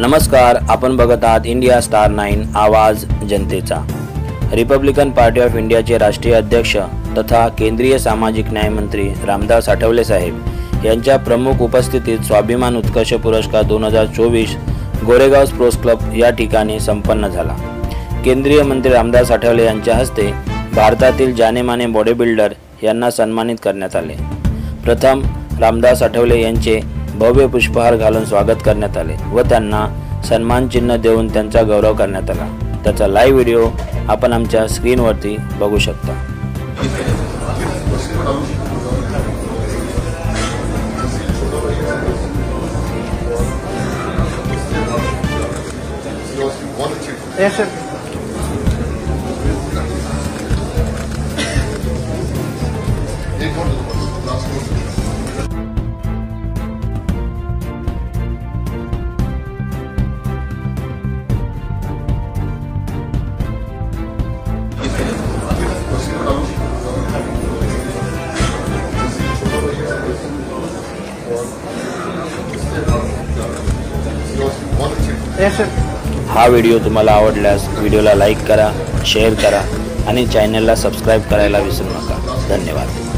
नमस्कार, आपण बघत आहात इंडिया स्टार 9 आवाज जनतेचा। रिपब्लिकन पार्टी ऑफ इंडियाचे राष्ट्रीय अध्यक्ष तथा केंद्रीय सामाजिक न्याय मंत्री रामदास आठवले साहेब यांच्या प्रमुख उपस्थितीत स्वाभिमान उत्कर्ष पुरस्कार 2024 गोरेगाव स्पोर्ट्स क्लब या ठिकाणी संपन्न झाला। केंद्रीय मंत्री रामदास आठवले यांच्या हस्ते भारतातील जानेमाने बॉडी बिल्डर यांना सन्मानित करण्यात आले। प्रथम रामदास आठवले यांचे भव्य पुष्पहार घालून स्वागत करण्यात आले व त्यांना सन्मान चिन्ह देऊन त्यांचा गौरव करण्यात आला। त्याचा लाईव्ह व्हिडिओ आपण आमच्या स्क्रीनवरती बघू शकता। हा व्हिडिओ तुम्हाला आवडल्यास व्हिडिओला लाईक करा, शेअर करा आणि चॅनलला सबस्क्राइब करायला विसरू नका। धन्यवाद।